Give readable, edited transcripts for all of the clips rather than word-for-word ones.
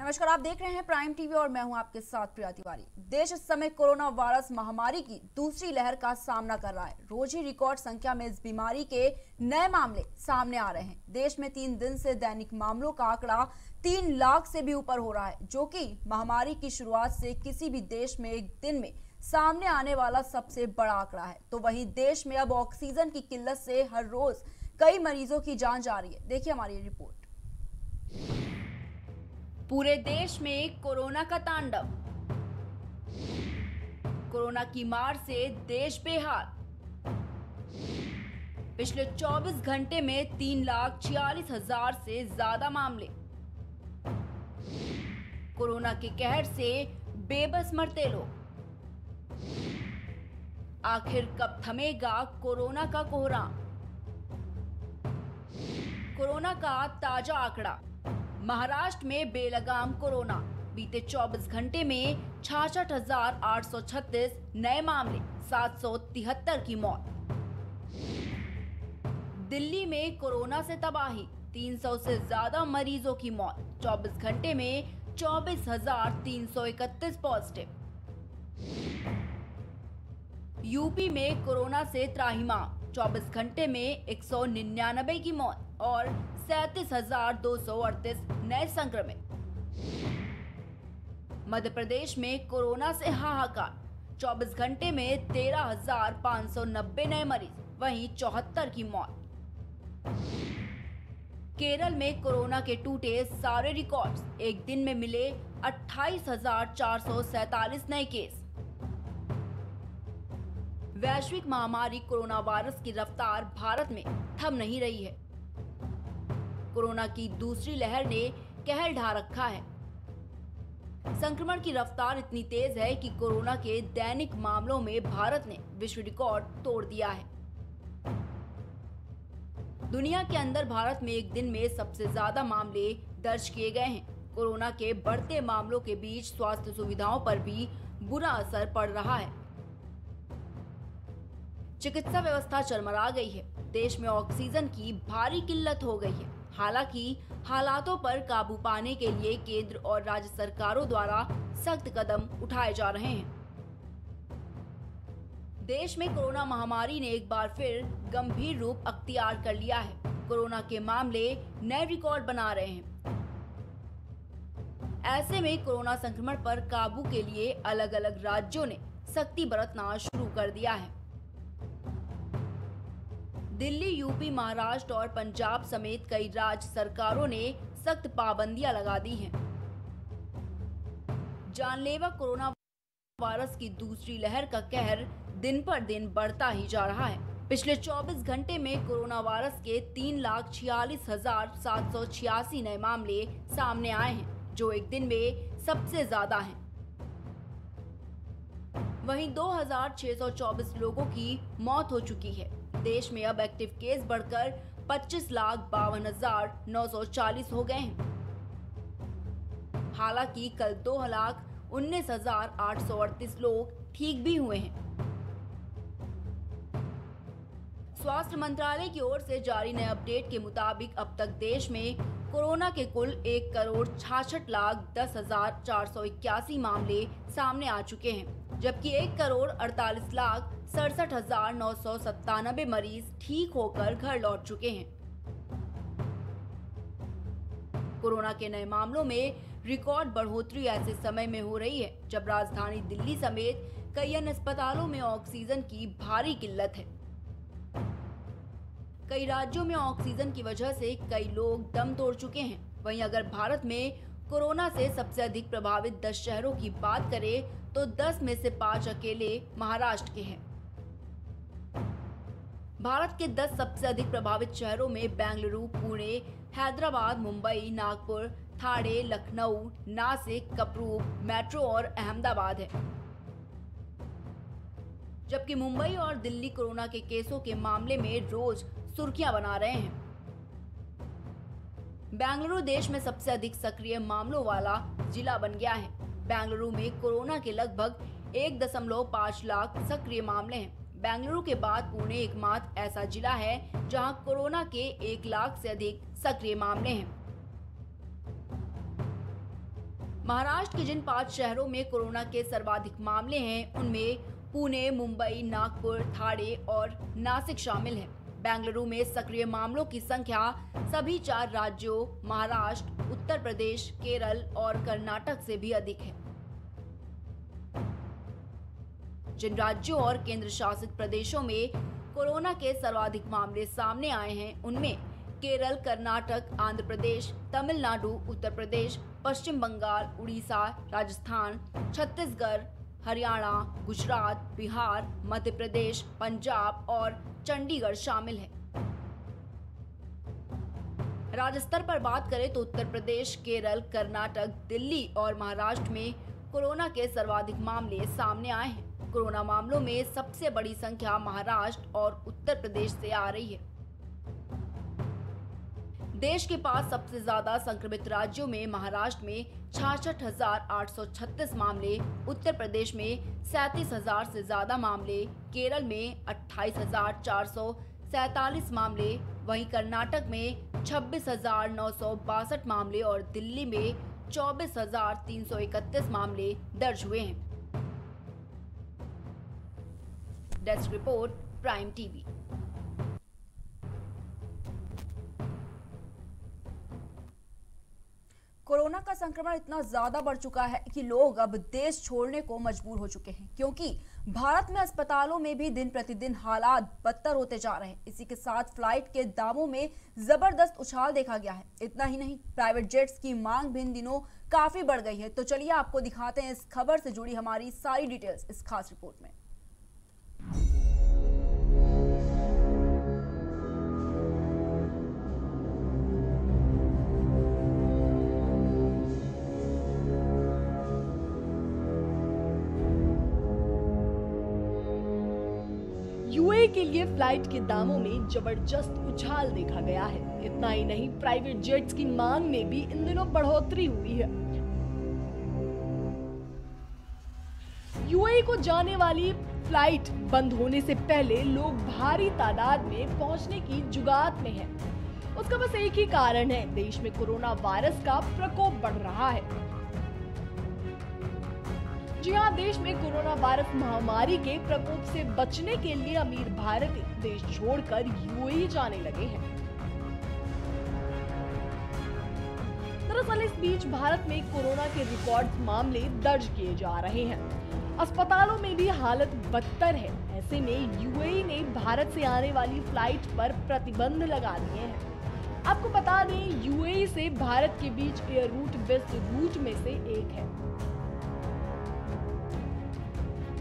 नमस्कार, आप देख रहे हैं प्राइम टीवी और मैं हूं आपके साथ प्रिया तिवारी। देश इस समय कोरोना वायरस महामारी की दूसरी लहर का सामना कर रहा है। रोज ही रिकॉर्ड संख्या में इस बीमारी के नए मामले सामने आ रहे हैं। देश में 3 दिन से दैनिक मामलों का आंकड़ा 3 लाख से भी ऊपर हो रहा है, जो कि महामारी की शुरुआत से किसी भी देश में एक दिन में सामने आने वाला सबसे बड़ा आंकड़ा है। तो वहीं देश में अब ऑक्सीजन की किल्लत से हर रोज कई मरीजों की जान जा रही है। देखिए हमारी रिपोर्ट। पूरे देश में कोरोना का तांडव। कोरोना की मार से देश बेहाल। पिछले 24 घंटे में 3,46,000 से ज्यादा मामले। कोरोना के कहर से बेबस मरते लोग। आखिर कब थमेगा कोरोना का कोहराम? कोरोना का ताजा आंकड़ा। महाराष्ट्र में बेलगाम कोरोना। बीते 24 घंटे में 66,836 नए मामले, 773 की मौत। दिल्ली में कोरोना से तबाही, 300 से ज्यादा मरीजों की मौत। 24 घंटे में 24,331 पॉजिटिव। यूपी में कोरोना से त्राहिमाम, 24 घंटे में 199 की मौत और 37,238 नए संक्रमित। मध्य प्रदेश में कोरोना से हाहाकार, 24 घंटे में 13,590 नए मरीज, वहीं 74 की मौत। केरल में कोरोना के टूटे सारे रिकॉर्ड्स, एक दिन में मिले 28,447 नए केस। वैश्विक महामारी कोरोना वायरस की रफ्तार भारत में थम नहीं रही है। कोरोना की दूसरी लहर ने कहर ढा रखा है। संक्रमण की रफ्तार इतनी तेज है कि कोरोना के दैनिक मामलों में भारत ने विश्व रिकॉर्ड तोड़ दिया है। दुनिया के अंदर भारत में एक दिन में सबसे ज्यादा मामले दर्ज किए गए हैं। कोरोना के बढ़ते मामलों के बीच स्वास्थ्य सुविधाओं पर भी बुरा असर पड़ रहा है। चिकित्सा व्यवस्था चरमरा गई है। देश में ऑक्सीजन की भारी किल्लत हो गई है। हालांकि हालातों पर काबू पाने के लिए केंद्र और राज्य सरकारों द्वारा सख्त कदम उठाए जा रहे हैं। देश में कोरोना महामारी ने एक बार फिर गंभीर रूप अख्तियार कर लिया है। कोरोना के मामले नए रिकॉर्ड बना रहे हैं। ऐसे में कोरोना संक्रमण पर काबू के लिए अलग अलग राज्यों ने सख्ती बरतना शुरू कर दिया है। दिल्ली, यूपी, महाराष्ट्र और पंजाब समेत कई राज्य सरकारों ने सख्त पाबंदियां लगा दी हैं। जानलेवा कोरोना वायरस की दूसरी लहर का कहर दिन पर दिन बढ़ता ही जा रहा है। पिछले 24 घंटे में कोरोना वायरस के 3,46,786 नए मामले सामने आए हैं, जो एक दिन में सबसे ज्यादा हैं। वहीं 2,624 लोगों की मौत हो चुकी है। देश में अब एक्टिव केस बढ़कर 25,52,940 हो गए हैं। हालांकि कल 2,19,838 लोग ठीक भी हुए हैं। स्वास्थ्य मंत्रालय की ओर से जारी नए अपडेट के मुताबिक अब तक देश में कोरोना के कुल 1,66,10,481 मामले सामने आ चुके हैं, जबकि 1,48,67,997 मरीज ठीक होकर घर लौट चुके हैं। कोरोना के नए मामलों में रिकॉर्ड बढ़ोतरी ऐसे समय में हो रही है जब राजधानी दिल्ली समेत कई अन्य अस्पतालों में ऑक्सीजन की भारी किल्लत है। कई राज्यों में ऑक्सीजन की वजह से कई लोग दम तोड़ चुके हैं। वहीं अगर भारत में कोरोना से सबसे अधिक प्रभावित 10 शहरों की बात करें तो 10 में से 5 अकेले महाराष्ट्र के हैं। भारत के 10 सबसे अधिक प्रभावित शहरों में बेंगलुरु, पुणे, हैदराबाद, मुंबई, नागपुर, ठाणे, लखनऊ, नासिक, कपरू, मेट्रो और अहमदाबाद है। जबकि मुंबई और दिल्ली कोरोना के केसों के मामले में रोज सुर्खियां बना रहे हैं। बेंगलुरु देश में सबसे अधिक सक्रिय मामलों वाला जिला बन गया है। बेंगलुरु में कोरोना के लगभग 1.5 लाख सक्रिय मामले हैं। बेंगलुरु के बाद पुणे एकमात्र ऐसा जिला है जहां कोरोना के 1 लाख से अधिक सक्रिय मामले हैं। महाराष्ट्र के जिन 5 शहरों में कोरोना के सर्वाधिक मामले हैं, उनमें पुणे, मुंबई, नागपुर, ठाणे और नासिक शामिल हैं। बेंगलुरु में सक्रिय मामलों की संख्या सभी 4 राज्यों महाराष्ट्र, उत्तर प्रदेश, केरल और कर्नाटक से भी अधिक है। जिन राज्यों और केंद्र शासित प्रदेशों में कोरोना के सर्वाधिक मामले सामने आए हैं, उनमें केरल, कर्नाटक, आंध्र प्रदेश, तमिलनाडु, उत्तर प्रदेश, पश्चिम बंगाल, उड़ीसा, राजस्थान, छत्तीसगढ़, हरियाणा, गुजरात, बिहार, मध्य प्रदेश, पंजाब और चंडीगढ़ शामिल है। राज्य स्तर पर बात करें तो उत्तर प्रदेश, केरल, कर्नाटक, दिल्ली और महाराष्ट्र में कोरोना के सर्वाधिक मामले सामने आए हैं। कोरोना मामलों में सबसे बड़ी संख्या महाराष्ट्र और उत्तर प्रदेश से आ रही है। देश के पास सबसे ज्यादा संक्रमित राज्यों में महाराष्ट्र में 66,836 मामले, उत्तर प्रदेश में 37,000 से ज्यादा मामले, केरल में 28,447 मामले, वहीं कर्नाटक में 26,962 मामले और दिल्ली में 24,331 मामले दर्ज हुए हैं। Desk report, prime TV. Corona का संक्रमण इतना ज्यादा बढ़ चुका है कि लोग अब देश छोड़ने को मजबूर हो चुके हैं, क्योंकि भारत में अस्पतालों में भी दिन प्रतिदिन हालात बदतर होते जा रहे हैं। इसी के साथ फ्लाइट के दामों में जबरदस्त उछाल देखा गया है। इतना ही नहीं, प्राइवेट जेट्स की मांग भी इन दिनों काफी बढ़ गई है। तो चलिए आपको दिखाते हैं इस खबर से जुड़ी हमारी सारी डिटेल्स इस खास रिपोर्ट में। यूएई के लिए फ्लाइट के दामों में जबरदस्त उछाल देखा गया है। इतना ही नहीं, प्राइवेट जेट्स की मांग में भी इन दिनों बढ़ोतरी हुई है। यूएई को जाने वाली फ्लाइट बंद होने से पहले लोग भारी तादाद में पहुंचने की जुगात में हैं। उसका बस एक ही कारण है, देश में कोरोना वायरस का प्रकोप बढ़ रहा है। जी हाँ, देश में कोरोना वायरस महामारी के प्रकोप से बचने के लिए अमीर भारतीय देश छोड़कर यूएई जाने लगे हैं। दरअसल इस बीच भारत में कोरोना के रिकॉर्ड मामले दर्ज किए जा रहे हैं। अस्पतालों में भी हालत बदतर है। ऐसे में यूएई ने भारत से आने वाली फ्लाइट पर प्रतिबंध लगा दिए हैं। आपको बता दें, यूएई से भारत के बीच एयर रूट बेस्ट रूट में से एक है।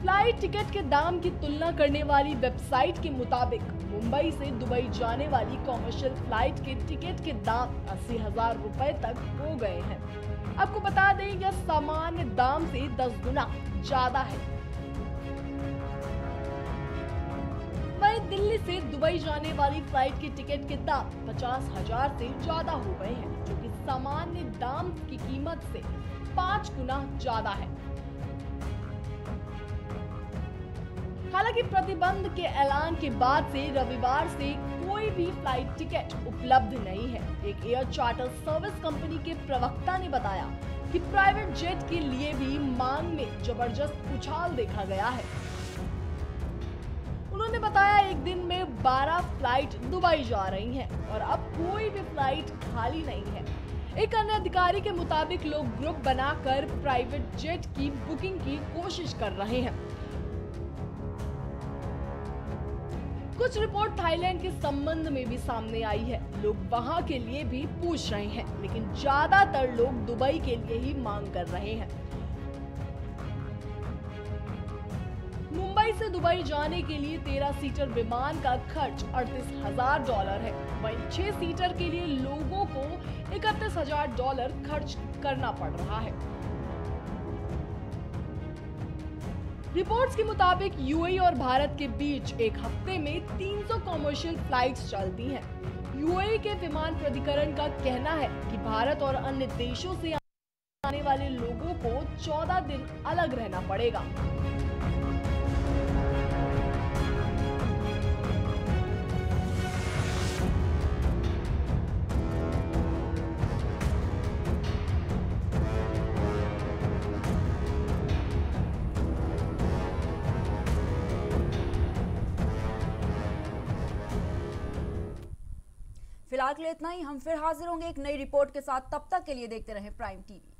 फ्लाइट टिकट के दाम की तुलना करने वाली वेबसाइट के मुताबिक मुंबई से दुबई जाने वाली कॉमर्शियल फ्लाइट के टिकट के दाम 80,000 रुपए तक हो गए हैं। आपको बता दें, यह सामान्य दाम से 10 गुना ज्यादा है। वहीं दिल्ली से दुबई जाने वाली फ्लाइट के टिकट के दाम 50,000 से ज्यादा हो गए हैं, जो कि सामान्य दाम की कीमत से 5 गुना ज्यादा है। हालांकि प्रतिबंध के ऐलान के बाद से रविवार से कोई भी फ्लाइट टिकट उपलब्ध नहीं है। एक एयर चार्टर सर्विस कंपनी के प्रवक्ता ने बताया कि प्राइवेट जेट के लिए भी मांग में जबरदस्त उछाल देखा गया है। उन्होंने बताया, एक दिन में 12 फ्लाइट दुबई जा रही हैं और अब कोई भी फ्लाइट खाली नहीं है। एक अन्य अधिकारी के मुताबिक लोग ग्रुप बनाकर प्राइवेट जेट की बुकिंग की कोशिश कर रहे हैं। कुछ रिपोर्ट थाईलैंड के संबंध में भी सामने आई है। लोग वहां के लिए भी पूछ रहे हैं, लेकिन ज्यादातर लोग दुबई के लिए ही मांग कर रहे हैं। मुंबई से दुबई जाने के लिए 13 सीटर विमान का खर्च $38,000 है। वहीं 6 सीटर के लिए लोगों को $31,000 खर्च करना पड़ रहा है। रिपोर्ट्स के मुताबिक यूएई और भारत के बीच एक हफ्ते में 300 कॉमर्शियल फ्लाइट्स चलती हैं। यूएई के विमान प्राधिकरण का कहना है कि भारत और अन्य देशों से आने वाले लोगों को 14 दिन अलग रहना पड़ेगा। फिलहाल के लिए इतना ही। हम फिर हाजिर होंगे एक नई रिपोर्ट के साथ। तब तक के लिए देखते रहें प्राइम टीवी।